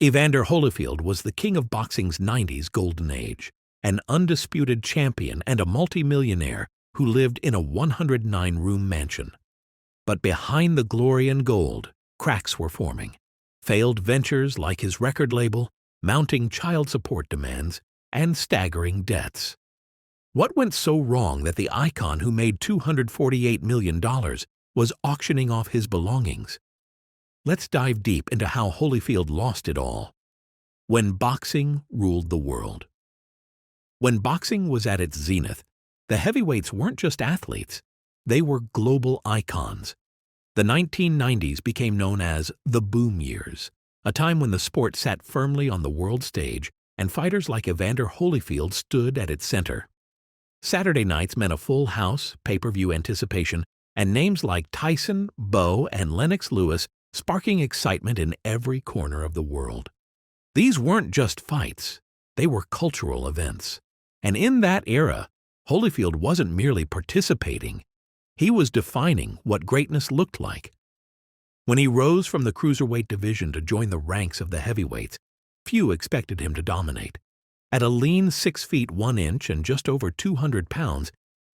Evander Holyfield was the king of boxing's '90s golden age, an undisputed champion and a multi-millionaire who lived in a 109-room mansion. But behind the glory and gold, cracks were forming. Failed ventures like his record label, mounting child support demands, and staggering debts. What went so wrong that the icon who made $248 million was auctioning off his belongings? Let's dive deep into how Holyfield lost it all. When boxing ruled the world. When boxing was at its zenith, the heavyweights weren't just athletes, they were global icons. The 1990s became known as the boom years, a time when the sport sat firmly on the world stage and fighters like Evander Holyfield stood at its center. Saturday nights meant a full house, pay-per-view anticipation, and names like Tyson, Bo, and Lennox Lewis sparking excitement in every corner of the world. These weren't just fights, they were cultural events. And in that era, Holyfield wasn't merely participating, he was defining what greatness looked like. When he rose from the cruiserweight division to join the ranks of the heavyweights, few expected him to dominate. At a lean 6 feet 1 inch and just over 200 pounds,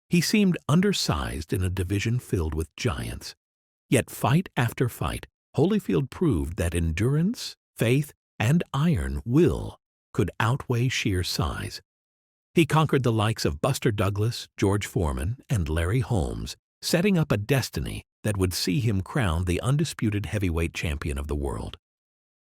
he seemed undersized in a division filled with giants. Yet fight after fight, Holyfield proved that endurance, faith, and iron will could outweigh sheer size. He conquered the likes of Buster Douglas, George Foreman, and Larry Holmes, setting up a destiny that would see him crowned the undisputed heavyweight champion of the world.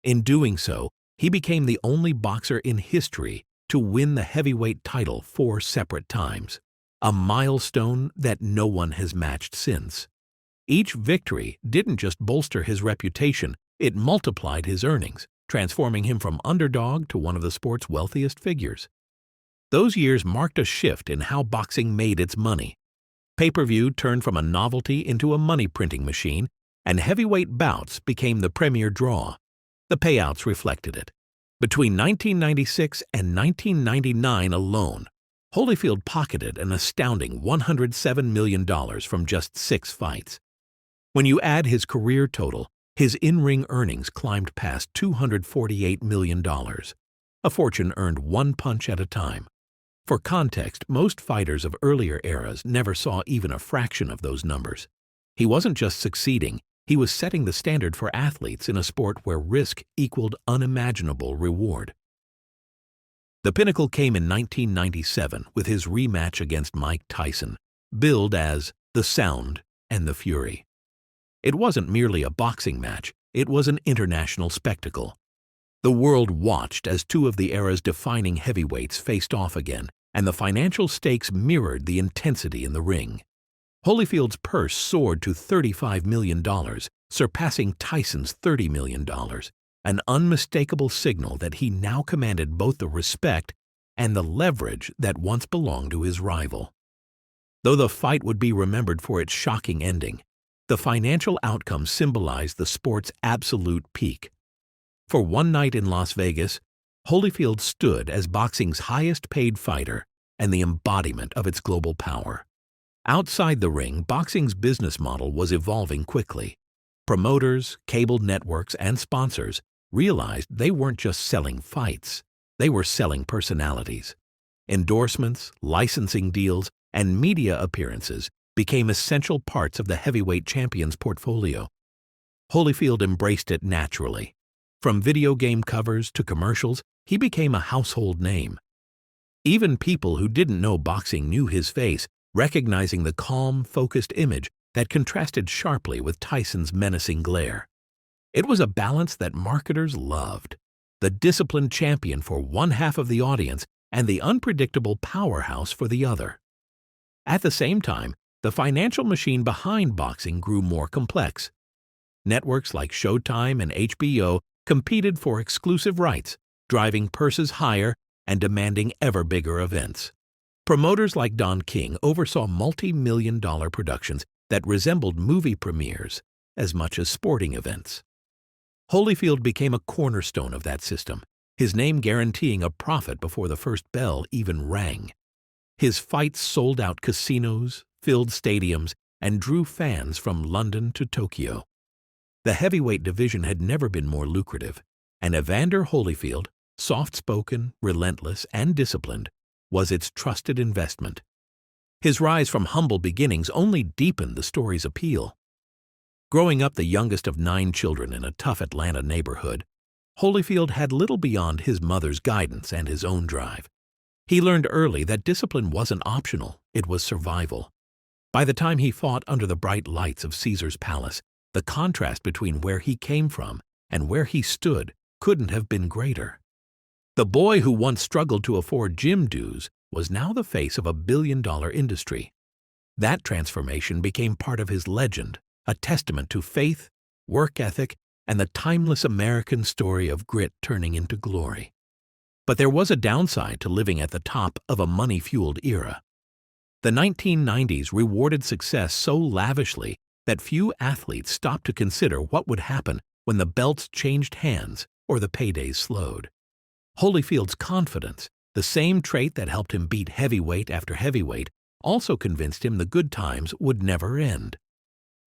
In doing so, he became the only boxer in history to win the heavyweight title 4 separate times, a milestone that no one has matched since. Each victory didn't just bolster his reputation, it multiplied his earnings, transforming him from underdog to one of the sport's wealthiest figures. Those years marked a shift in how boxing made its money. Pay-per-view turned from a novelty into a money-printing machine, and heavyweight bouts became the premier draw. The payouts reflected it. Between 1996 and 1999 alone, Holyfield pocketed an astounding $107 million from just 6 fights. When you add his career total, his in-ring earnings climbed past $248 million, a fortune earned one punch at a time. For context, most fighters of earlier eras never saw even a fraction of those numbers. He wasn't just succeeding, he was setting the standard for athletes in a sport where risk equaled unimaginable reward. The pinnacle came in 1997 with his rematch against Mike Tyson, billed as the Sound and the Fury. It wasn't merely a boxing match, it was an international spectacle. The world watched as 2 of the era's defining heavyweights faced off again, and the financial stakes mirrored the intensity in the ring. Holyfield's purse soared to $35 million, surpassing Tyson's $30 million, an unmistakable signal that he now commanded both the respect and the leverage that once belonged to his rival. Though the fight would be remembered for its shocking ending, the financial outcome symbolized the sport's absolute peak. For one night in Las Vegas, Holyfield stood as boxing's highest-paid fighter and the embodiment of its global power. Outside the ring, boxing's business model was evolving quickly. Promoters, cable networks, and sponsors realized they weren't just selling fights, they were selling personalities. Endorsements, licensing deals, and media appearances became essential parts of the heavyweight champion's portfolio. Holyfield embraced it naturally. From video game covers to commercials, he became a household name. Even people who didn't know boxing knew his face, recognizing the calm, focused image that contrasted sharply with Tyson's menacing glare. It was a balance that marketers loved, the disciplined champion for one half of the audience and the unpredictable powerhouse for the other. At the same time, the financial machine behind boxing grew more complex. Networks like Showtime and HBO competed for exclusive rights, driving purses higher and demanding ever bigger events. Promoters like Don King oversaw multi-million-dollar productions that resembled movie premieres as much as sporting events. Holyfield became a cornerstone of that system, his name guaranteeing a profit before the first bell even rang. His fights sold out casinos, filled stadiums, and drew fans from London to Tokyo. The heavyweight division had never been more lucrative. and Evander Holyfield, soft-spoken, relentless, and disciplined, was its trusted investment. His rise from humble beginnings only deepened the story's appeal. Growing up the youngest of 9 children in a tough Atlanta neighborhood, Holyfield had little beyond his mother's guidance and his own drive. He learned early that discipline wasn't optional, it was survival. By the time he fought under the bright lights of Caesar's palace, the contrast between where he came from and where he stood couldn't have been greater. The boy who once struggled to afford gym dues was now the face of a billion-dollar industry. That transformation became part of his legend, a testament to faith, work ethic, and the timeless American story of grit turning into glory. But there was a downside to living at the top of a money-fueled era. The 1990s rewarded success so lavishly that few athletes stopped to consider what would happen when the belts changed hands or the paydays slowed. Holyfield's confidence, the same trait that helped him beat heavyweight after heavyweight, also convinced him the good times would never end.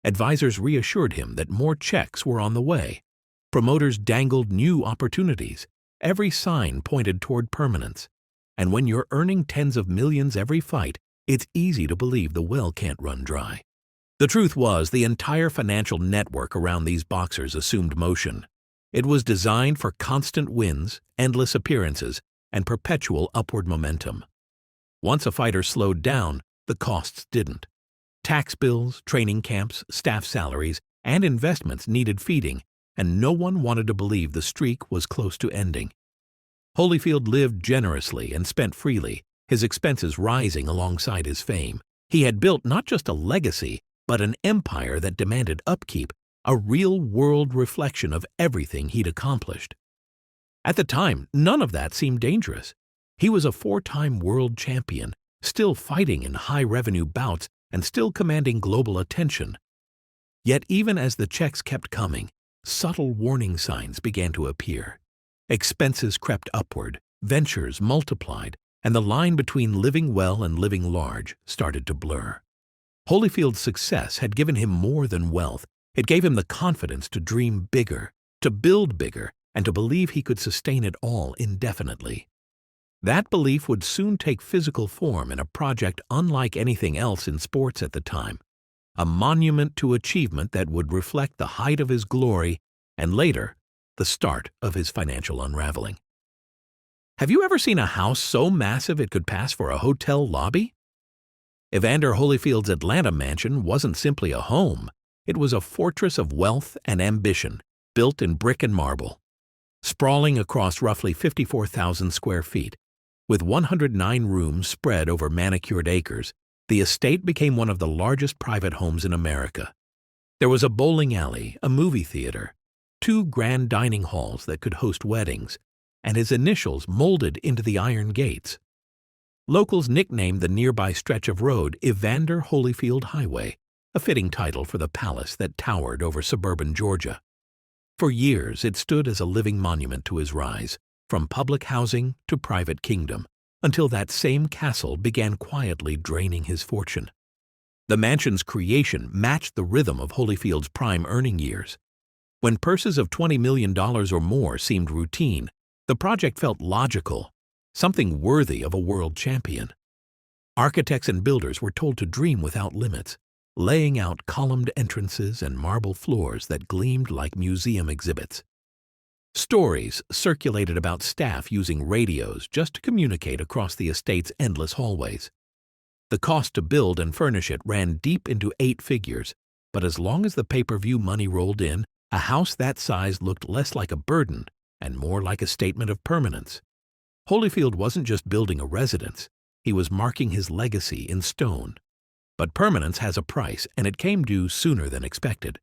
Advisors reassured him that more checks were on the way. Promoters dangled new opportunities. Every sign pointed toward permanence. And when you're earning tens of millions every fight, it's easy to believe the well can't run dry. The truth was, the entire financial network around these boxers assumed motion. It was designed for constant wins, endless appearances, and perpetual upward momentum. Once a fighter slowed down, the costs didn't. Tax bills, training camps, staff salaries, and investments needed feeding, and no one wanted to believe the streak was close to ending. Holyfield lived generously and spent freely, his expenses rising alongside his fame. He had built not just a legacy, but an empire that demanded upkeep, a real-world reflection of everything he'd accomplished. At the time, none of that seemed dangerous. He was a 4-time world champion, still fighting in high-revenue bouts and still commanding global attention. Yet even as the checks kept coming, subtle warning signs began to appear. Expenses crept upward, ventures multiplied, and the line between living well and living large started to blur. Holyfield's success had given him more than wealth. It gave him the confidence to dream bigger, to build bigger, and to believe he could sustain it all indefinitely. That belief would soon take physical form in a project unlike anything else in sports at the time, a monument to achievement that would reflect the height of his glory and later, the start of his financial unraveling. Have you ever seen a house so massive it could pass for a hotel lobby? Evander Holyfield's Atlanta mansion wasn't simply a home. It was a fortress of wealth and ambition, built in brick and marble. Sprawling across roughly 54,000 square feet, with 109 rooms spread over manicured acres, the estate became one of the largest private homes in America. There was a bowling alley, a movie theater, 2 grand dining halls that could host weddings, and his initials molded into the iron gates. Locals nicknamed the nearby stretch of road Evander Holyfield Highway, a fitting title for the palace that towered over suburban Georgia. For years, it stood as a living monument to his rise, from public housing to private kingdom, until that same castle began quietly draining his fortune. The mansion's creation matched the rhythm of Holyfield's prime earning years. When purses of $20 million or more seemed routine, the project felt logical, something worthy of a world champion. Architects and builders were told to dream without limits, laying out columned entrances and marble floors that gleamed like museum exhibits. Stories circulated about staff using radios just to communicate across the estate's endless hallways. The cost to build and furnish it ran deep into 8 figures, but as long as the pay-per-view money rolled in, a house that size looked less like a burden and more like a statement of permanence. Holyfield wasn't just building a residence, he was marking his legacy in stone. But permanence has a price, and it came due sooner than expected.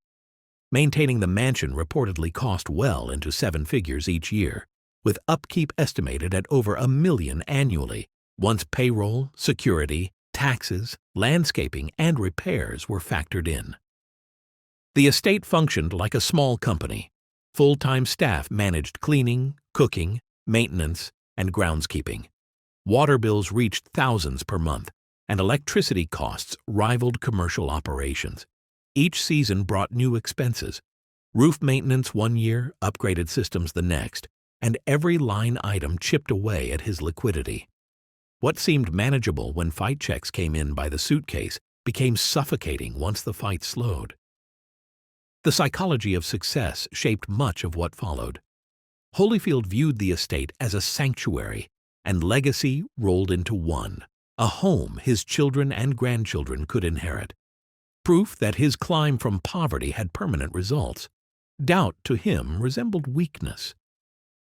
Maintaining the mansion reportedly cost well into 7 figures each year, with upkeep estimated at over $1 million annually, once payroll, security, taxes, landscaping, and repairs were factored in. The estate functioned like a small company. Full-time staff managed cleaning, cooking, maintenance, and groundskeeping. Water bills reached thousands per month, and electricity costs rivaled commercial operations. Each season brought new expenses, Roof maintenance one year, upgraded systems the next, and every line item chipped away at his liquidity. What seemed manageable when fight checks came in by the suitcase became suffocating once the fight slowed. The psychology of success shaped much of what followed. Holyfield viewed the estate as a sanctuary, and legacy rolled into one, a home his children and grandchildren could inherit. Proof that his climb from poverty had permanent results. Doubt to him resembled weakness.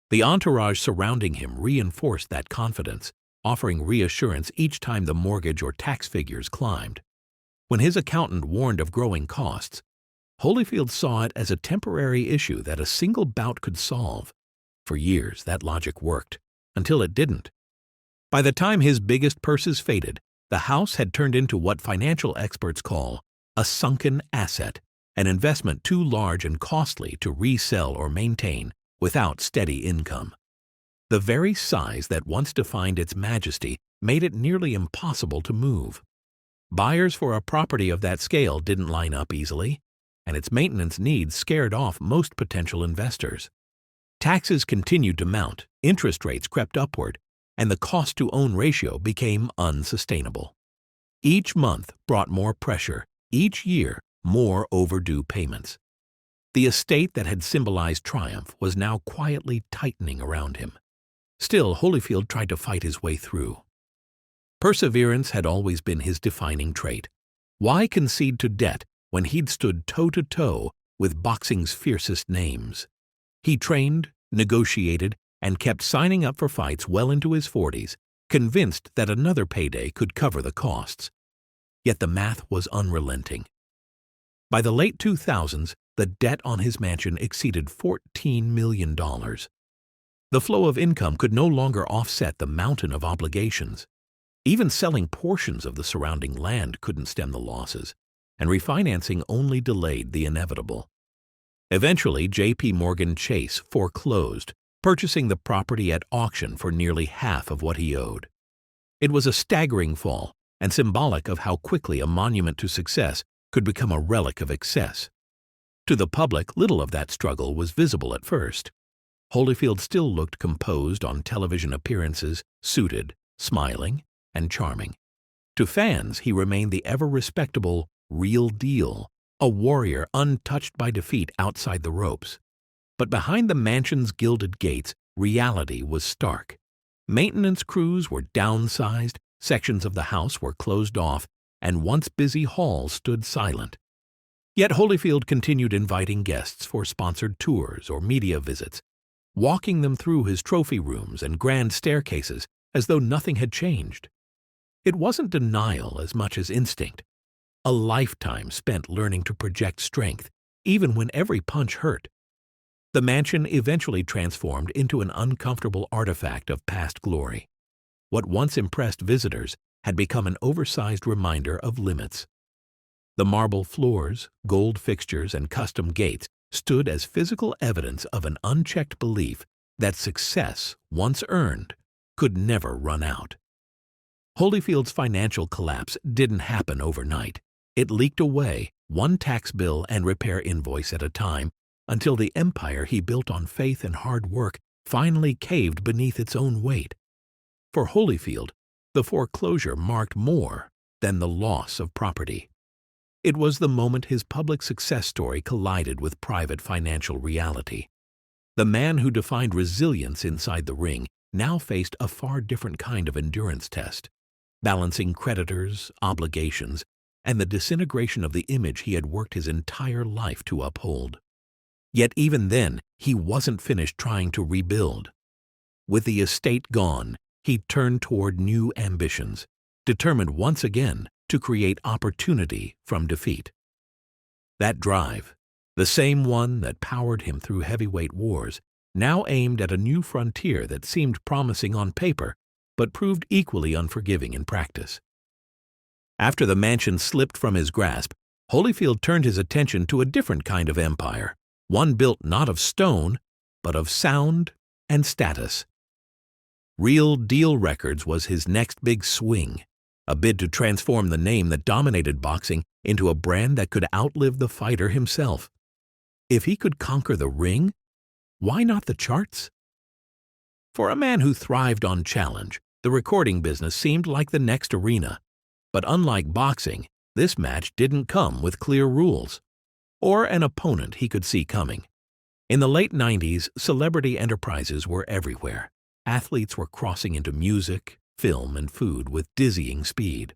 The entourage surrounding him reinforced that confidence, offering reassurance each time the mortgage or tax figures climbed. When his accountant warned of growing costs, Holyfield saw it as a temporary issue that a single bout could solve. For years, that logic worked, until it didn't. By the time his biggest purses faded, the house had turned into what financial experts call a sunken asset, an investment too large and costly to resell or maintain without steady income. The very size that once defined its majesty made it nearly impossible to move. Buyers for a property of that scale didn't line up easily, and its maintenance needs scared off most potential investors. Taxes continued to mount, interest rates crept upward, and the cost-to-own ratio became unsustainable. Each month brought more pressure, each year more overdue payments. The estate that had symbolized triumph was now quietly tightening around him. Still, Holyfield tried to fight his way through. Perseverance had always been his defining trait. Why concede to debt when he'd stood toe-to-toe with boxing's fiercest names? He trained, negotiated, and kept signing up for fights well into his 40s, convinced that another payday could cover the costs. Yet the math was unrelenting. By the late 2000s, the debt on his mansion exceeded $14 million. The flow of income could no longer offset the mountain of obligations. Even selling portions of the surrounding land couldn't stem the losses, and refinancing only delayed the inevitable. Eventually, J.P. Morgan Chase foreclosed, purchasing the property at auction for nearly half of what he owed. It was a staggering fall and symbolic of how quickly a monument to success could become a relic of excess. To the public, little of that struggle was visible at first. Holyfield still looked composed on television appearances, suited, smiling, and charming. To fans, he remained the ever-respectable real deal, a warrior untouched by defeat outside the ropes. But behind the mansion's gilded gates, reality was stark. Maintenance crews were downsized, sections of the house were closed off, and once busy halls stood silent. Yet Holyfield continued inviting guests for sponsored tours or media visits, walking them through his trophy rooms and grand staircases as though nothing had changed. It wasn't denial as much as instinct, a lifetime spent learning to project strength, even when every punch hurt. The mansion eventually transformed into an uncomfortable artifact of past glory. What once impressed visitors had become an oversized reminder of limits. The marble floors, gold fixtures, and custom gates stood as physical evidence of an unchecked belief that success, once earned, could never run out. Holyfield's financial collapse didn't happen overnight. It leaked away, one tax bill and repair invoice at a time, until the empire he built on faith and hard work finally caved beneath its own weight. For Holyfield, the foreclosure marked more than the loss of property. It was the moment his public success story collided with private financial reality. The man who defined resilience inside the ring now faced a far different kind of endurance test, balancing creditors, obligations, and the disintegration of the image he had worked his entire life to uphold. Yet even then, he wasn't finished trying to rebuild. With the estate gone, he turned toward new ambitions, determined once again to create opportunity from defeat. That drive, the same one that powered him through heavyweight wars, now aimed at a new frontier that seemed promising on paper, but proved equally unforgiving in practice. After the mansion slipped from his grasp, Holyfield turned his attention to a different kind of empire, one built not of stone, but of sound and status. Real Deal Records was his next big swing, a bid to transform the name that dominated boxing into a brand that could outlive the fighter himself. If he could conquer the ring, why not the charts? For a man who thrived on challenge, the recording business seemed like the next arena. But unlike boxing, this match didn't come with clear rules, or an opponent he could see coming. In the late 90s, celebrity enterprises were everywhere. Athletes were crossing into music, film, and food with dizzying speed.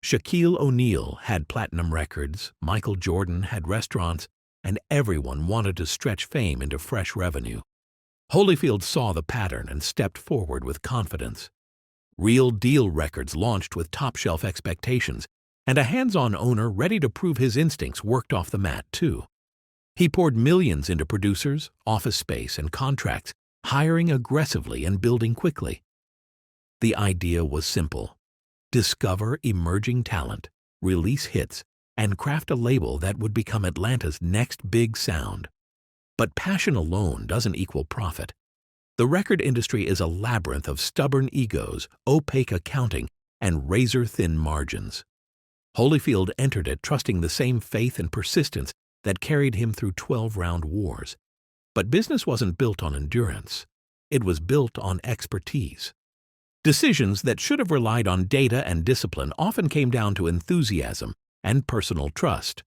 Shaquille O'Neal had platinum records, Michael Jordan had restaurants, and everyone wanted to stretch fame into fresh revenue. Holyfield saw the pattern and stepped forward with confidence. Real Deal Records launched with top-shelf expectations, and a hands-on owner ready to prove his instincts worked off the mat, too. He poured millions into producers, office space, and contracts, hiring aggressively and building quickly. The idea was simple: discover emerging talent, release hits, and craft a label that would become Atlanta's next big sound. But passion alone doesn't equal profit. The record industry is a labyrinth of stubborn egos, opaque accounting, and razor-thin margins. Holyfield entered it trusting the same faith and persistence that carried him through 12-round wars. But business wasn't built on endurance. It was built on expertise. Decisions that should have relied on data and discipline often came down to enthusiasm and personal trust.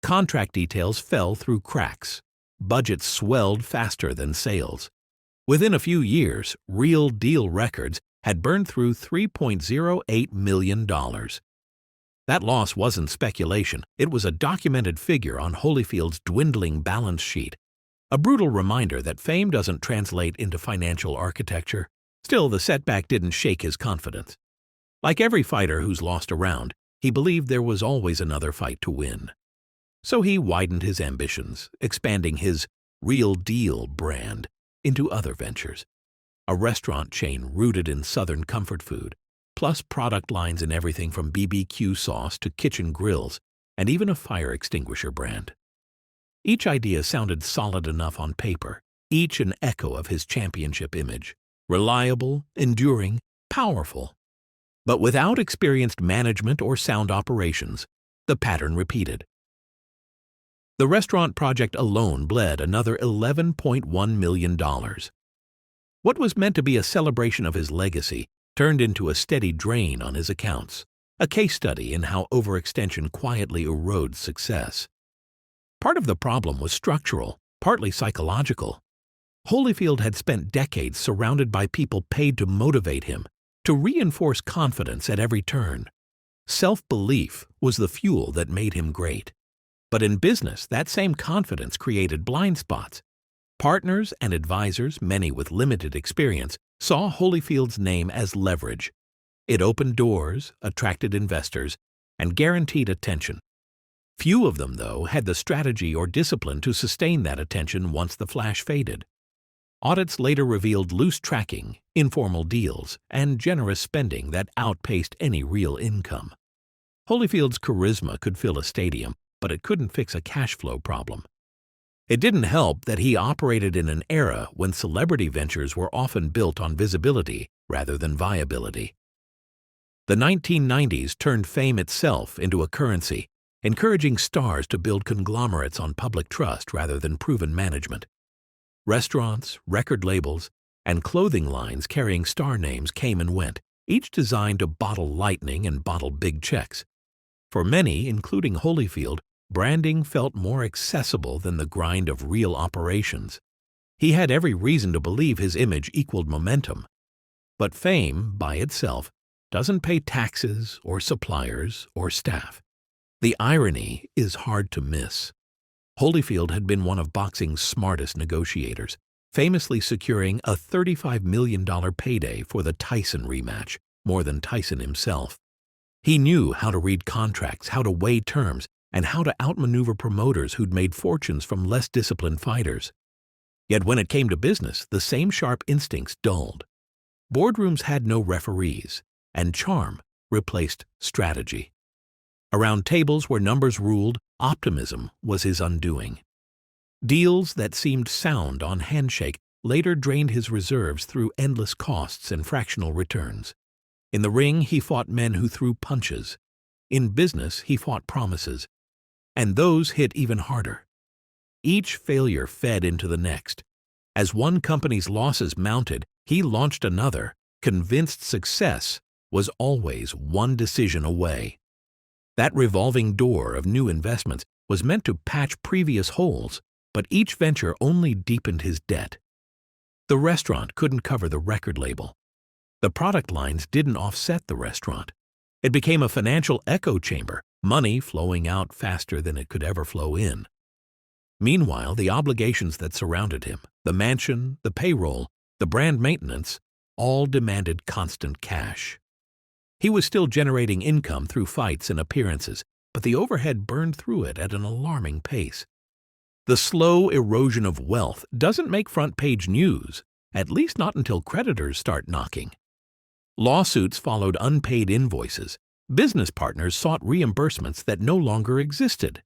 Contract details fell through cracks. Budgets swelled faster than sales. Within a few years, Real Deal Records had burned through $3.08 million. That loss wasn't speculation. It was a documented figure on Holyfield's dwindling balance sheet, a brutal reminder that fame doesn't translate into financial architecture. Still, the setback didn't shake his confidence. Like every fighter who's lost a round, he believed there was always another fight to win. So he widened his ambitions, expanding his Real Deal brand into other ventures. A restaurant chain rooted in Southern comfort food, plus product lines in everything from BBQ sauce to kitchen grills, and even a fire extinguisher brand. Each idea sounded solid enough on paper, each an echo of his championship image. Reliable, enduring, powerful. But without experienced management or sound operations, the pattern repeated. The restaurant project alone bled another $11.1 million. What was meant to be a celebration of his legacy turned into a steady drain on his accounts, a case study in how overextension quietly erodes success. Part of the problem was structural, partly psychological. Holyfield had spent decades surrounded by people paid to motivate him, to reinforce confidence at every turn. Self-belief was the fuel that made him great. But in business, that same confidence created blind spots. Partners and advisors, many with limited experience, saw Holyfield's name as leverage. It opened doors, attracted investors, and guaranteed attention. Few of them, though, had the strategy or discipline to sustain that attention once the flash faded. Audits later revealed loose tracking, informal deals, and generous spending that outpaced any real income. Holyfield's charisma could fill a stadium, but it couldn't fix a cash flow problem. It didn't help that he operated in an era when celebrity ventures were often built on visibility rather than viability. The 1990s turned fame itself into a currency, encouraging stars to build conglomerates on public trust rather than proven management. Restaurants, record labels, and clothing lines carrying star names came and went, each designed to bottle lightning and bottle big checks. For many, including Holyfield, branding felt more accessible than the grind of real operations. He had every reason to believe his image equaled momentum. But fame, by itself, doesn't pay taxes or suppliers or staff. The irony is hard to miss. Holyfield had been one of boxing's smartest negotiators, famously securing a $35 million payday for the Tyson rematch, more than Tyson himself. He knew how to read contracts, how to weigh terms, and how to outmaneuver promoters who'd made fortunes from less disciplined fighters. Yet when it came to business, the same sharp instincts dulled. Boardrooms had no referees, and charm replaced strategy. Around tables where numbers ruled, optimism was his undoing. Deals that seemed sound on handshake later drained his reserves through endless costs and fractional returns. In the ring, he fought men who threw punches. In business, he fought promises. And those hit even harder. Each failure fed into the next. As one company's losses mounted, he launched another, convinced success was always one decision away. That revolving door of new investments was meant to patch previous holes, but each venture only deepened his debt. The restaurant couldn't cover the record label. The product lines didn't offset the restaurant. It became a financial echo chamber, money flowing out faster than it could ever flow in. Meanwhile, the obligations that surrounded him, the mansion, the payroll, the brand maintenance, all demanded constant cash. He was still generating income through fights and appearances, but the overhead burned through it at an alarming pace. The slow erosion of wealth doesn't make front-page news, at least not until creditors start knocking. Lawsuits followed unpaid invoices. Business partners sought reimbursements that no longer existed.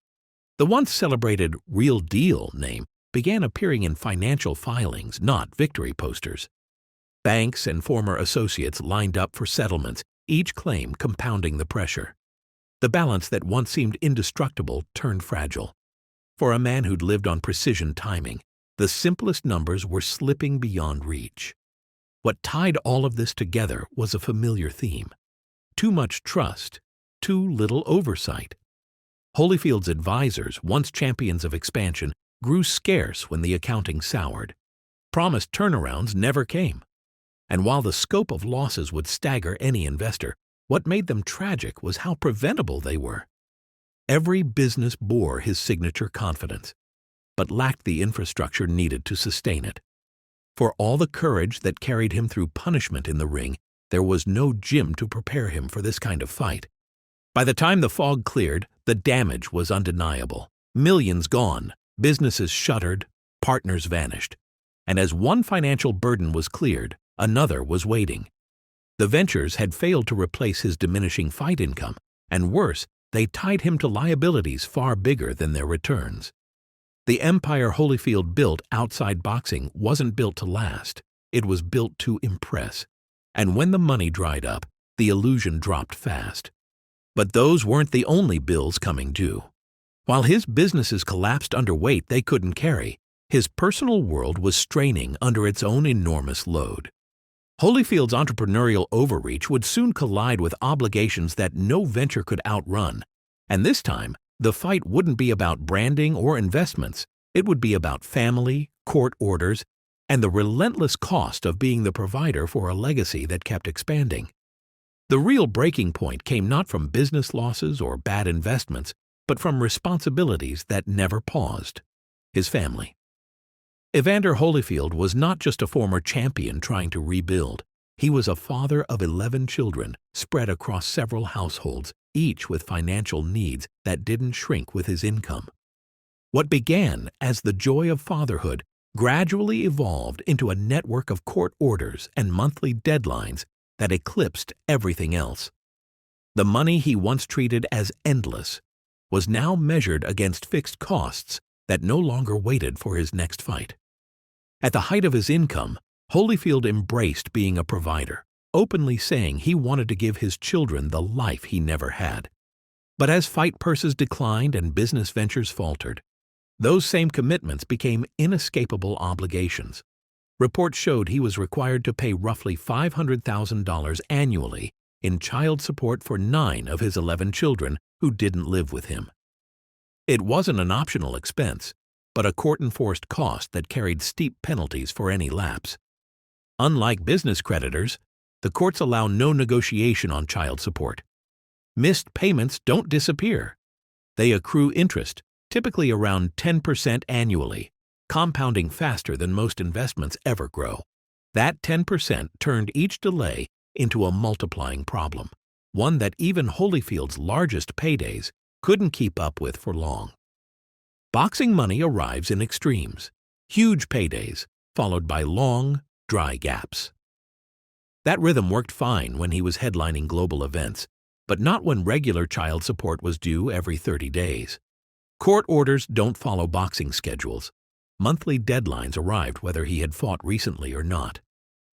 The once celebrated "real deal" name began appearing in financial filings, not victory posters. Banks and former associates lined up for settlements, each claim compounding the pressure. The balance that once seemed indestructible turned fragile. For a man who'd lived on precision timing, the simplest numbers were slipping beyond reach. What tied all of this together was a familiar theme. Too much trust, too little oversight. Holyfield's advisors, once champions of expansion, grew scarce when the accounting soured. Promised turnarounds never came. And while the scope of losses would stagger any investor, what made them tragic was how preventable they were. Every business bore his signature confidence, but lacked the infrastructure needed to sustain it. For all the courage that carried him through punishment in the ring, there was no gym to prepare him for this kind of fight. By the time the fog cleared, the damage was undeniable. Millions gone, businesses shuttered, partners vanished. And as one financial burden was cleared, another was waiting. The ventures had failed to replace his diminishing fight income, and worse, they tied him to liabilities far bigger than their returns. The empire Holyfield built outside boxing wasn't built to last. It was built to impress. And when the money dried up, the illusion dropped fast. But those weren't the only bills coming due. While his businesses collapsed under weight they couldn't carry, his personal world was straining under its own enormous load. Holyfield's entrepreneurial overreach would soon collide with obligations that no venture could outrun. And this time, the fight wouldn't be about branding or investments. It would be about family, court orders, and the relentless cost of being the provider for a legacy that kept expanding. The real breaking point came not from business losses or bad investments, but from responsibilities that never paused. His family. Evander Holyfield was not just a former champion trying to rebuild. He was a father of 11 children spread across several households, each with financial needs that didn't shrink with his income. What began as the joy of fatherhood gradually evolved into a network of court orders and monthly deadlines that eclipsed everything else. The money he once treated as endless was now measured against fixed costs that no longer waited for his next fight. At the height of his income, Holyfield embraced being a provider, openly saying he wanted to give his children the life he never had. But as fight purses declined and business ventures faltered, those same commitments became inescapable obligations. Reports showed he was required to pay roughly $500,000 annually in child support for 9 of his 11 children who didn't live with him. It wasn't an optional expense, but a court-enforced cost that carried steep penalties for any lapse. Unlike business creditors, the courts allow no negotiation on child support. Missed payments don't disappear. They accrue interest, typically around 10% annually, compounding faster than most investments ever grow. That 10% turned each delay into a multiplying problem, one that even Holyfield's largest paydays couldn't keep up with for long. Boxing money arrives in extremes, huge paydays, followed by long, dry gaps. That rhythm worked fine when he was headlining global events, but not when regular child support was due every 30 days. Court orders don't follow boxing schedules. Monthly deadlines arrived whether he had fought recently or not.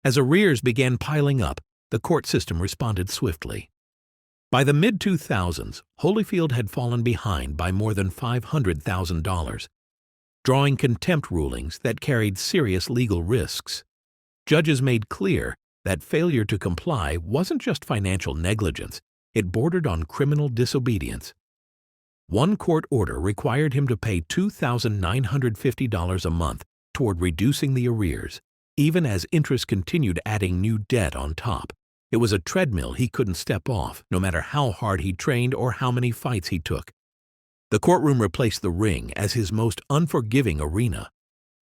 As arrears began piling up, the court system responded swiftly. By the mid-2000s, Holyfield had fallen behind by more than $500,000. drawing contempt rulings that carried serious legal risks. Judges made clear that failure to comply wasn't just financial negligence, it bordered on criminal disobedience. One court order required him to pay $2,950 a month toward reducing the arrears, even as interest continued adding new debt on top. It was a treadmill he couldn't step off, no matter how hard he trained or how many fights he took. The courtroom replaced the ring as his most unforgiving arena.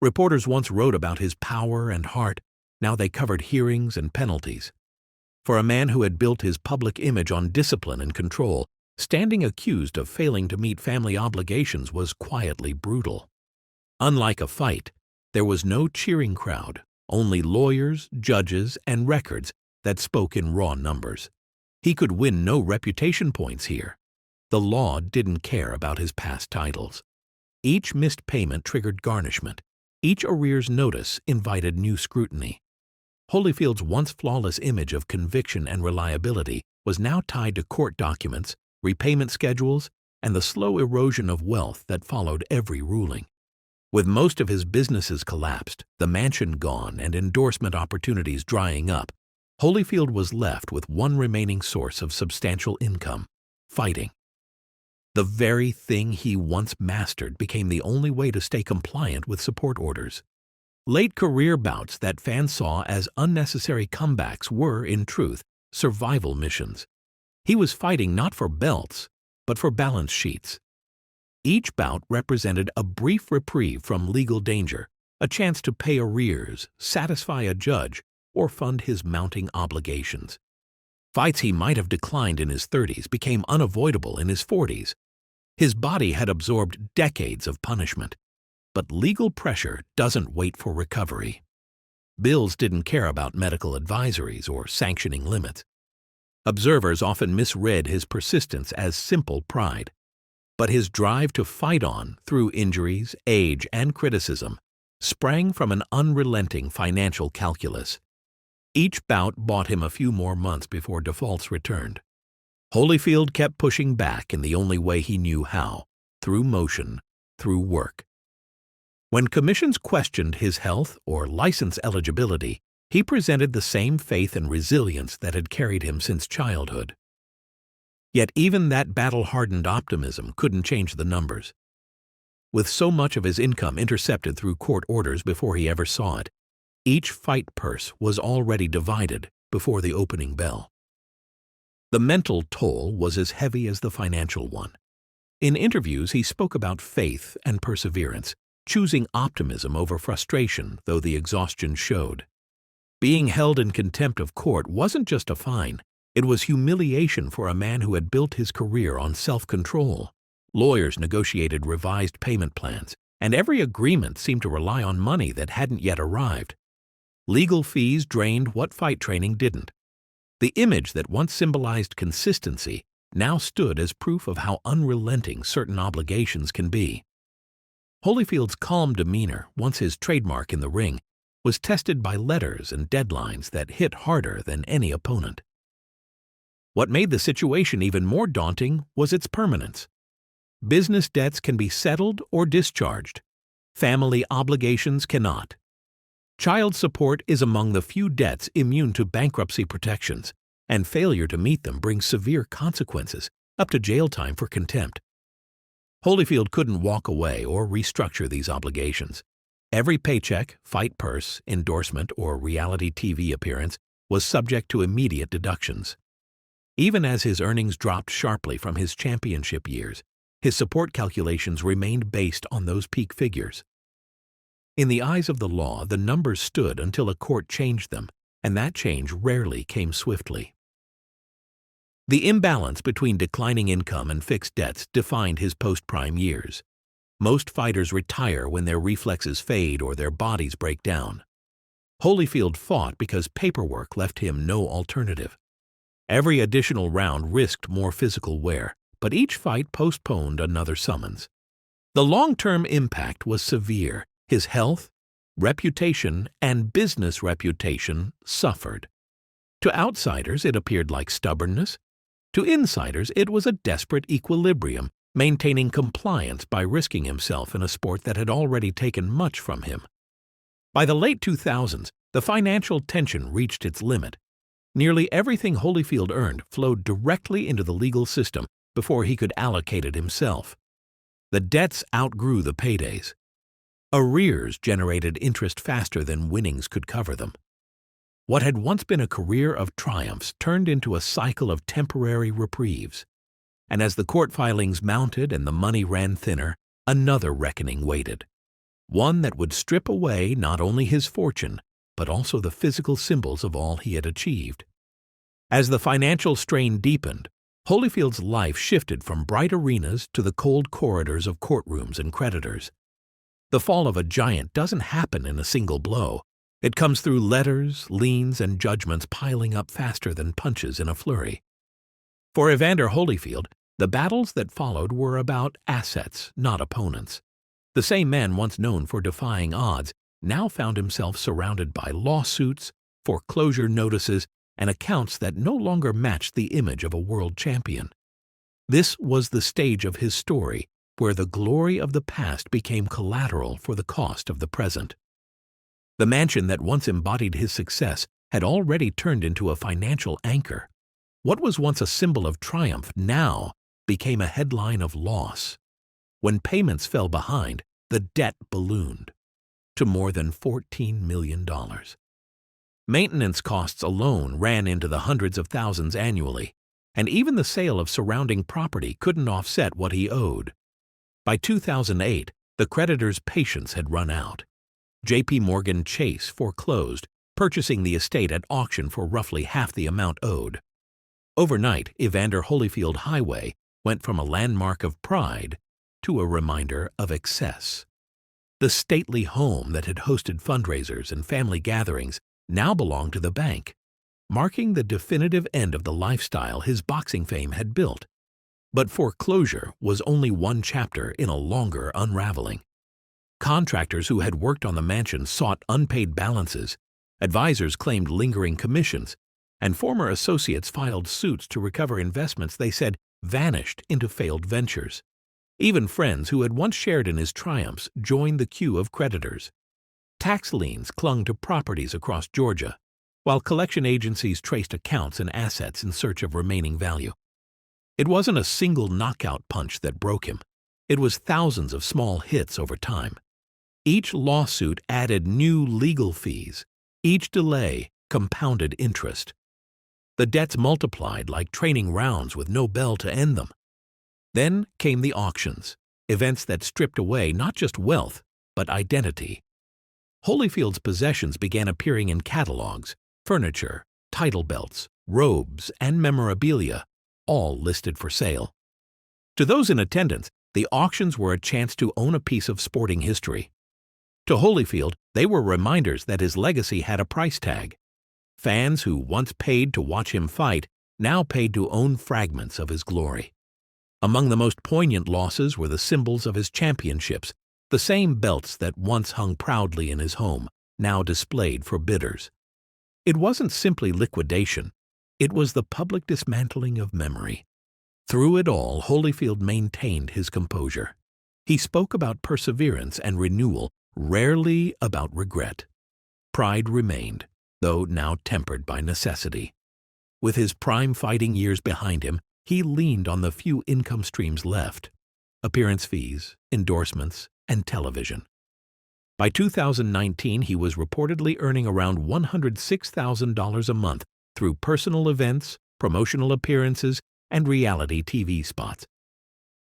Reporters once wrote about his power and heart. Now they covered hearings and penalties. For a man who had built his public image on discipline and control, standing accused of failing to meet family obligations was quietly brutal. Unlike a fight, there was no cheering crowd, only lawyers, judges, and records that spoke in raw numbers. He could win no reputation points here. The law didn't care about his past titles. Each missed payment triggered garnishment. Each arrears notice invited new scrutiny. Holyfield's once flawless image of conviction and reliability was now tied to court documents, repayment schedules, and the slow erosion of wealth that followed every ruling. With most of his businesses collapsed, the mansion gone, and endorsement opportunities drying up, Holyfield was left with one remaining source of substantial income: fighting. The very thing he once mastered became the only way to stay compliant with support orders. Late career bouts that fans saw as unnecessary comebacks were, in truth, survival missions. He was fighting not for belts, but for balance sheets. Each bout represented a brief reprieve from legal danger, a chance to pay arrears, satisfy a judge, or fund his mounting obligations. Fights he might have declined in his 30s became unavoidable in his 40s. His body had absorbed decades of punishment. But legal pressure doesn't wait for recovery. Bills didn't care about medical advisories or sanctioning limits. Observers often misread his persistence as simple pride. But his drive to fight on through injuries, age, and criticism sprang from an unrelenting financial calculus. Each bout bought him a few more months before defaults returned. Holyfield kept pushing back in the only way he knew how: through motion, through work. When commissions questioned his health or license eligibility, he presented the same faith and resilience that had carried him since childhood. Yet even that battle-hardened optimism couldn't change the numbers. With so much of his income intercepted through court orders before he ever saw it, each fight purse was already divided before the opening bell. The mental toll was as heavy as the financial one. In interviews, he spoke about faith and perseverance, choosing optimism over frustration, though the exhaustion showed. Being held in contempt of court wasn't just a fine, it was humiliation for a man who had built his career on self-control. Lawyers negotiated revised payment plans, and every agreement seemed to rely on money that hadn't yet arrived. Legal fees drained what fight training didn't. The image that once symbolized consistency now stood as proof of how unrelenting certain obligations can be. Holyfield's calm demeanor, once his trademark in the ring, was tested by letters and deadlines that hit harder than any opponent. What made the situation even more daunting was its permanence. Business debts can be settled or discharged. Family obligations cannot. Child support is among the few debts immune to bankruptcy protections, and failure to meet them brings severe consequences, up to jail time for contempt. Holyfield couldn't walk away or restructure these obligations. Every paycheck, fight purse, endorsement, or reality TV appearance was subject to immediate deductions. Even as his earnings dropped sharply from his championship years, his support calculations remained based on those peak figures. In the eyes of the law, the numbers stood until a court changed them, and that change rarely came swiftly. The imbalance between declining income and fixed debts defined his post-prime years. Most fighters retire when their reflexes fade or their bodies break down. Holyfield fought because paperwork left him no alternative. Every additional round risked more physical wear, but each fight postponed another summons. The long-term impact was severe. His health, reputation, and business reputation suffered. To outsiders, it appeared like stubbornness. To insiders, it was a desperate equilibrium, maintaining compliance by risking himself in a sport that had already taken much from him. By the late 2000s, the financial tension reached its limit. Nearly everything Holyfield earned flowed directly into the legal system before he could allocate it himself. The debts outgrew the paydays. Arrears generated interest faster than winnings could cover them. What had once been a career of triumphs turned into a cycle of temporary reprieves. And as the court filings mounted and the money ran thinner, another reckoning waited. One that would strip away not only his fortune, but also the physical symbols of all he had achieved. As the financial strain deepened, Holyfield's life shifted from bright arenas to the cold corridors of courtrooms and creditors. The fall of a giant doesn't happen in a single blow. It comes through letters, liens, and judgments piling up faster than punches in a flurry. For Evander Holyfield, the battles that followed were about assets, not opponents. The same man once known for defying odds now found himself surrounded by lawsuits, foreclosure notices, and accounts that no longer matched the image of a world champion. This was the stage of his story where the glory of the past became collateral for the cost of the present. The mansion that once embodied his success had already turned into a financial anchor. What was once a symbol of triumph now became a headline of loss. When payments fell behind, the debt ballooned to more than $14 million. Maintenance costs alone ran into the hundreds of thousands annually, and even the sale of surrounding property couldn't offset what he owed. By 2008, the creditor's patience had run out. JP Chase foreclosed, purchasing the estate at auction for roughly half the amount owed. Overnight, Evander Holyfield Highway went from a landmark of pride to a reminder of excess. The stately home that had hosted fundraisers and family gatherings now belonged to the bank, marking the definitive end of the lifestyle his boxing fame had built. But foreclosure was only one chapter in a longer unraveling. Contractors who had worked on the mansion sought unpaid balances, advisors claimed lingering commissions, and former associates filed suits to recover investments they said vanished into failed ventures. Even friends who had once shared in his triumphs joined the queue of creditors. Tax liens clung to properties across Georgia, while collection agencies traced accounts and assets in search of remaining value. It wasn't a single knockout punch that broke him. It was thousands of small hits over time. Each lawsuit added new legal fees. Each delay compounded interest. The debts multiplied like training rounds with no bell to end them. Then came the auctions, events that stripped away not just wealth, but identity. Holyfield's possessions began appearing in catalogs, furniture, title belts, robes, and memorabilia, all listed for sale. To those in attendance, the auctions were a chance to own a piece of sporting history. To Holyfield, they were reminders that his legacy had a price tag. Fans who once paid to watch him fight now paid to own fragments of his glory. Among the most poignant losses were the symbols of his championships, the same belts that once hung proudly in his home, now displayed for bidders. It wasn't simply liquidation. It was the public dismantling of memory. Through it all, Holyfield maintained his composure. He spoke about perseverance and renewal, rarely about regret. Pride remained, though now tempered by necessity. With his prime fighting years behind him, he leaned on the few income streams left: appearance fees, endorsements, and television. By 2019, he was reportedly earning around $106,000 a month through personal events, promotional appearances, and reality TV spots.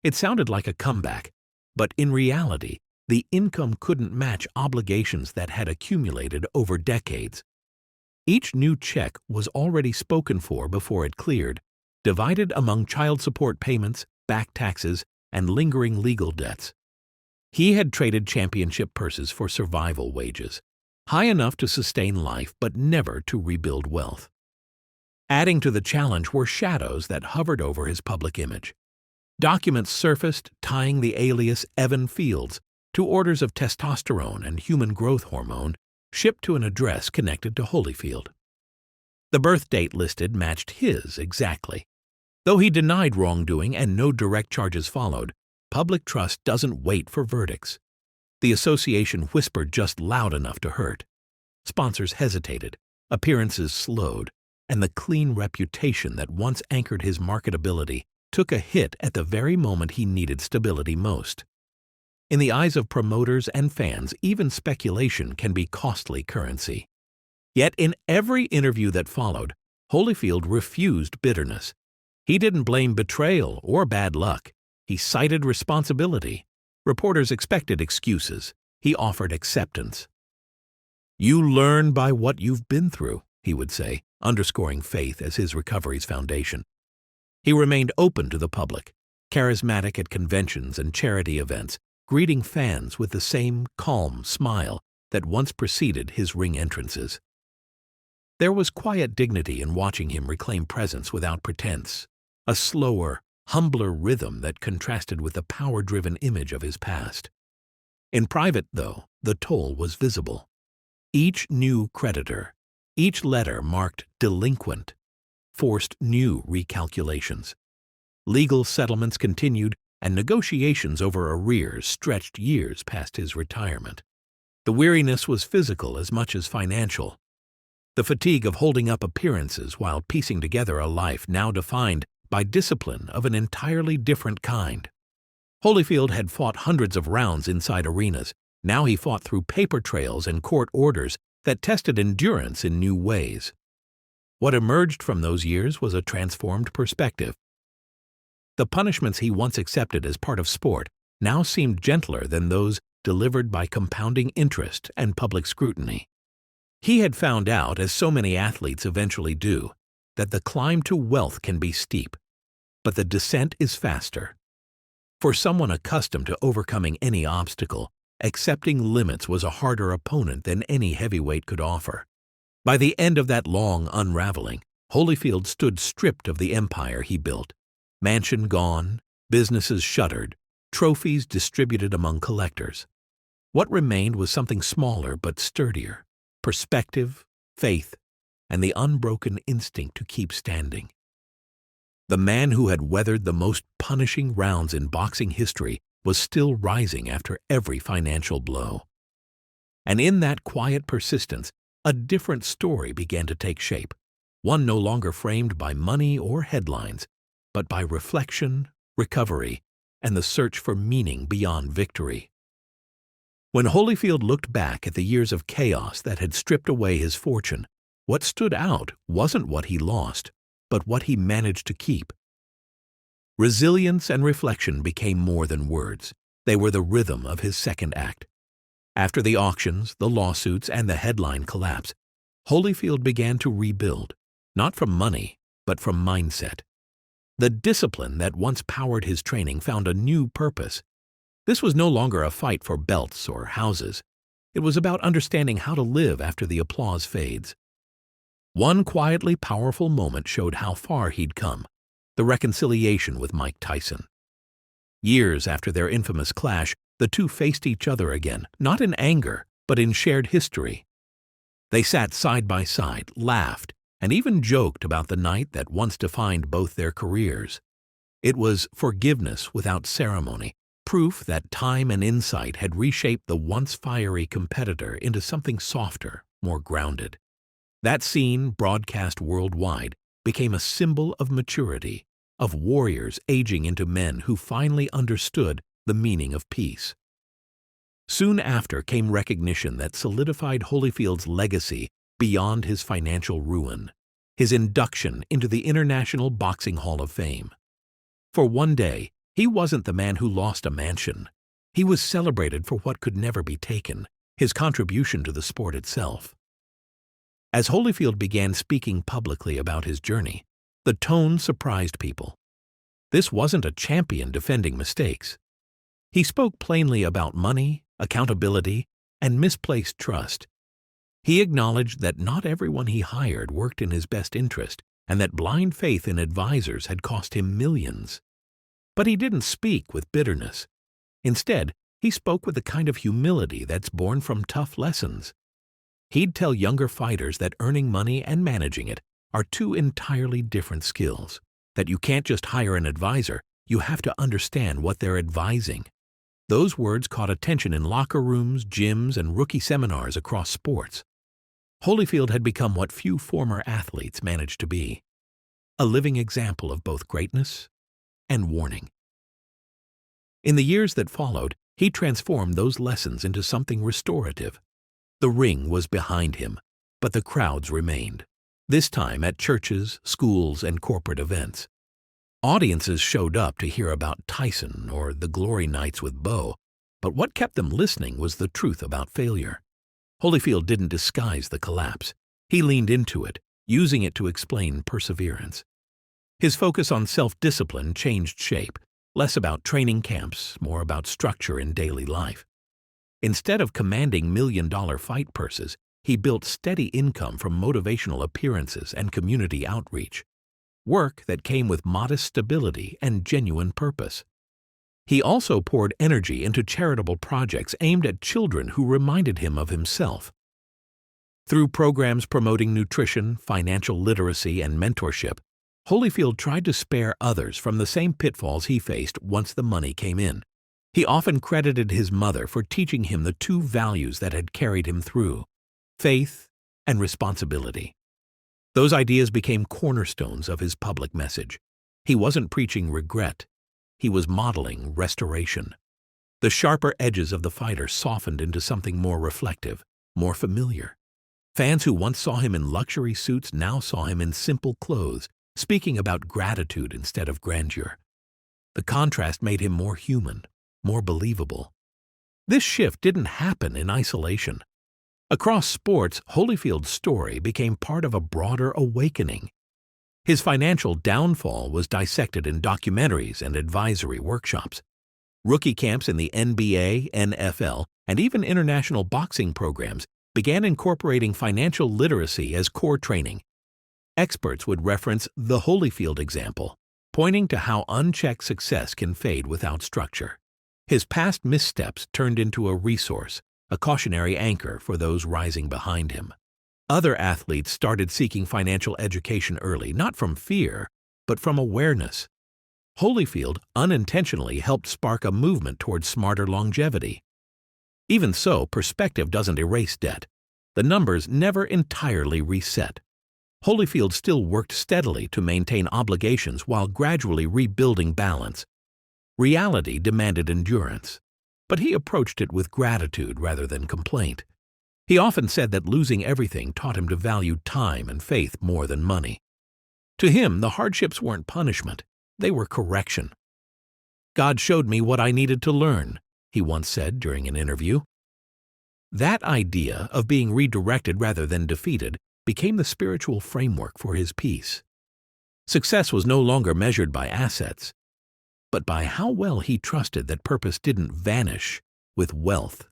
It sounded like a comeback, but in reality, the income couldn't match obligations that had accumulated over decades. Each new check was already spoken for before it cleared, divided among child support payments, back taxes, and lingering legal debts. He had traded championship purses for survival wages, high enough to sustain life but never to rebuild wealth. Adding to the challenge were shadows that hovered over his public image. Documents surfaced tying the alias Evan Fields to orders of testosterone and human growth hormone shipped to an address connected to Holyfield. The birth date listed matched his exactly. Though he denied wrongdoing and no direct charges followed, public trust doesn't wait for verdicts. The association whispered just loud enough to hurt. Sponsors hesitated, appearances slowed, and the clean reputation that once anchored his marketability took a hit at the very moment he needed stability most. In the eyes of promoters and fans, even speculation can be costly currency. Yet in every interview that followed, Holyfield refused bitterness. He didn't blame betrayal or bad luck. He cited responsibility. Reporters expected excuses. He offered acceptance. "You learn by what you've been through," he would say, underscoring faith as his recovery's foundation. He remained open to the public, charismatic at conventions and charity events, greeting fans with the same calm smile that once preceded his ring entrances. There was quiet dignity in watching him reclaim presence without pretense, a slower, humbler rhythm that contrasted with the power-driven image of his past. In private, though, the toll was visible. Each new creditor, each letter marked delinquent, forced new recalculations. Legal settlements continued, and negotiations over arrears stretched years past his retirement. The weariness was physical as much as financial. The fatigue of holding up appearances while piecing together a life now defined by discipline of an entirely different kind. Holyfield had fought hundreds of rounds inside arenas. Now he fought through paper trails and court orders that tested endurance in new ways. What emerged from those years was a transformed perspective. The punishments he once accepted as part of sport now seemed gentler than those delivered by compounding interest and public scrutiny. He had found out, as so many athletes eventually do, that the climb to wealth can be steep, but the descent is faster. For someone accustomed to overcoming any obstacle, accepting limits was a harder opponent than any heavyweight could offer. By the end of that long unraveling, Holyfield stood stripped of the empire he built. Mansion gone, businesses shuttered, trophies distributed among collectors. What remained was something smaller but sturdier: perspective, faith, and the unbroken instinct to keep standing. The man who had weathered the most punishing rounds in boxing history was still rising after every financial blow. And in that quiet persistence, a different story began to take shape, one no longer framed by money or headlines, but by reflection, recovery, and the search for meaning beyond victory. When Holyfield looked back at the years of chaos that had stripped away his fortune, what stood out wasn't what he lost, but what he managed to keep. Resilience and reflection became more than words. They were the rhythm of his second act. After the auctions, the lawsuits, and the headline collapse, Holyfield began to rebuild, not from money, but from mindset. The discipline that once powered his training found a new purpose. This was no longer a fight for belts or houses. It was about understanding how to live after the applause fades. One quietly powerful moment showed how far he'd come: the reconciliation with Mike Tyson. Years after their infamous clash, the two faced each other again, not in anger, but in shared history. They sat side by side, laughed, and even joked about the night that once defined both their careers. It was forgiveness without ceremony, proof that time and insight had reshaped the once fiery competitor into something softer, more grounded. That scene, broadcast worldwide, became a symbol of maturity, of warriors aging into men who finally understood the meaning of peace. Soon after came recognition that solidified Holyfield's legacy beyond his financial ruin: his induction into the International Boxing Hall of Fame. For one day, he wasn't the man who lost a mansion. He was celebrated for what could never be taken: his contribution to the sport itself. As Holyfield began speaking publicly about his journey, the tone surprised people. This wasn't a champion defending mistakes. He spoke plainly about money, accountability, and misplaced trust. He acknowledged that not everyone he hired worked in his best interest, and that blind faith in advisors had cost him millions. But he didn't speak with bitterness. Instead, he spoke with the kind of humility that's born from tough lessons. He'd tell younger fighters that earning money and managing it are two entirely different skills. that you can't just hire an advisor, you have to understand what they're advising. Those words caught attention in locker rooms, gyms, and rookie seminars across sports. Holyfield had become what few former athletes managed to be, a living example of both greatness and warning. In the years that followed, he transformed those lessons into something restorative. The ring was behind him, but the crowds remained, this time at churches, schools, and corporate events. Audiences showed up to hear about Tyson or the glory nights with Bo, but what kept them listening was the truth about failure. Holyfield didn't disguise the collapse. He leaned into it, using it to explain perseverance. His focus on self-discipline changed shape, less about training camps, more about structure in daily life. Instead of commanding million-dollar fight purses, he built steady income from motivational appearances and community outreach, work that came with modest stability and genuine purpose. He also poured energy into charitable projects aimed at children who reminded him of himself. Through programs promoting nutrition, financial literacy, and mentorship, Holyfield tried to spare others from the same pitfalls he faced once the money came in. He often credited his mother for teaching him the two values that had carried him through: faith and responsibility. Those ideas became cornerstones of his public message. He wasn't preaching regret. He was modeling restoration. The sharper edges of the fighter softened into something more reflective, more familiar. Fans who once saw him in luxury suits now saw him in simple clothes, speaking about gratitude instead of grandeur. The contrast made him more human, more believable. This shift didn't happen in isolation. Across sports, Holyfield's story became part of a broader awakening. His financial downfall was dissected in documentaries and advisory workshops. Rookie camps in the NBA, NFL, and even international boxing programs began incorporating financial literacy as core training. Experts would reference the Holyfield example, pointing to how unchecked success can fade without structure. His past missteps turned into a resource, a cautionary anchor for those rising behind him. Other athletes started seeking financial education early, not from fear, but from awareness. Holyfield unintentionally helped spark a movement towards smarter longevity. Even so, perspective doesn't erase debt. The numbers never entirely reset. Holyfield still worked steadily to maintain obligations while gradually rebuilding balance. Reality demanded endurance, but he approached it with gratitude rather than complaint. He often said that losing everything taught him to value time and faith more than money. To him, the hardships weren't punishment, they were correction. "God showed me what I needed to learn," he once said during an interview. That idea of being redirected rather than defeated became the spiritual framework for his peace. Success was no longer measured by assets, but by how well he trusted that purpose didn't vanish with wealth.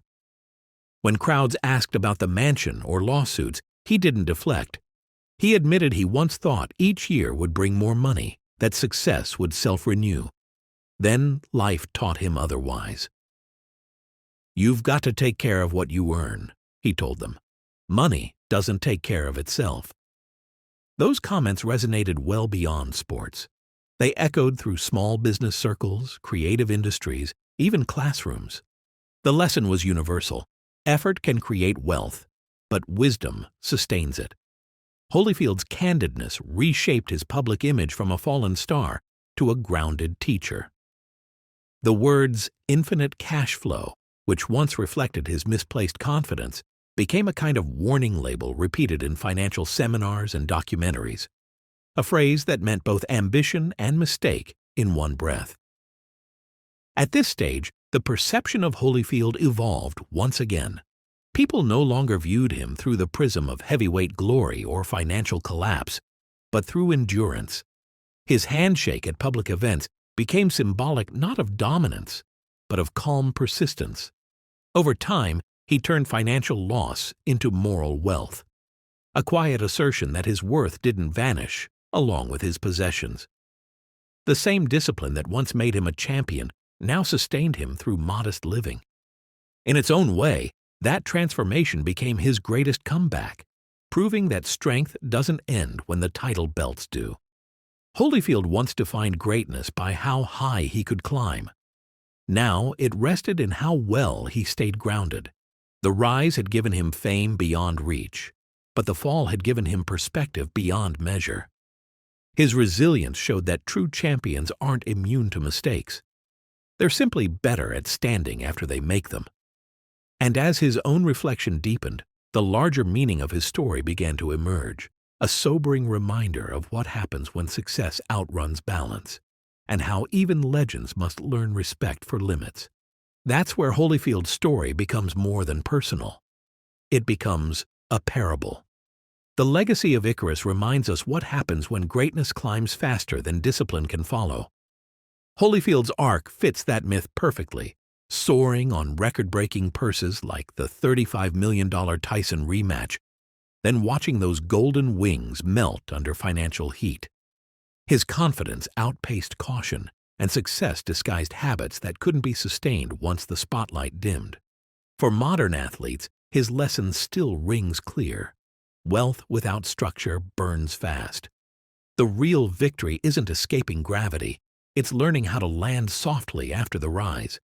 When crowds asked about the mansion or lawsuits, he didn't deflect. He admitted he once thought each year would bring more money, that success would self-renew. Then life taught him otherwise. "You've got to take care of what you earn," he told them. "Money doesn't take care of itself." Those comments resonated well beyond sports. They echoed through small business circles, creative industries, even classrooms. The lesson was universal. Effort can create wealth, but wisdom sustains it. Holyfield's candidness reshaped his public image from a fallen star to a grounded teacher. The words "infinite cash flow," which once reflected his misplaced confidence, became a kind of warning label repeated in financial seminars and documentaries, a phrase that meant both ambition and mistake in one breath. At this stage, the perception of Holyfield evolved once again. People no longer viewed him through the prism of heavyweight glory or financial collapse, but through endurance. His handshake at public events became symbolic not of dominance, but of calm persistence. Over time, he turned financial loss into moral wealth, a quiet assertion that his worth didn't vanish along with his possessions. The same discipline that once made him a champion now sustained him through modest living. In its own way, that transformation became his greatest comeback, proving that strength doesn't end when the title belts do. Holyfield once defined greatness by how high he could climb. Now it rested in how well he stayed grounded. The rise had given him fame beyond reach, but the fall had given him perspective beyond measure. His resilience showed that true champions aren't immune to mistakes. They're simply better at standing after they make them. And as his own reflection deepened, the larger meaning of his story began to emerge, a sobering reminder of what happens when success outruns balance, and how even legends must learn respect for limits. That's where Holyfield's story becomes more than personal. It becomes a parable. The legacy of Icarus reminds us what happens when greatness climbs faster than discipline can follow. Holyfield's arc fits that myth perfectly, soaring on record-breaking purses like the $35 million Tyson rematch, then watching those golden wings melt under financial heat. His confidence outpaced caution, and success disguised habits that couldn't be sustained once the spotlight dimmed. For modern athletes, his lesson still rings clear. Wealth without structure burns fast. The real victory isn't escaping gravity, it's learning how to land softly after the rise.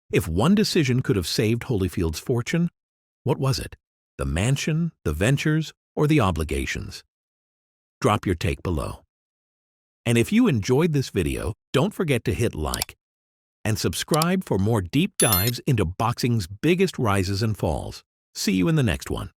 If one decision could have saved Holyfield's fortune, what was it? The mansion, the ventures, or the obligations? Drop your take below. And if you enjoyed this video, don't forget to hit like and subscribe for more deep dives into boxing's biggest rises and falls. See you in the next one.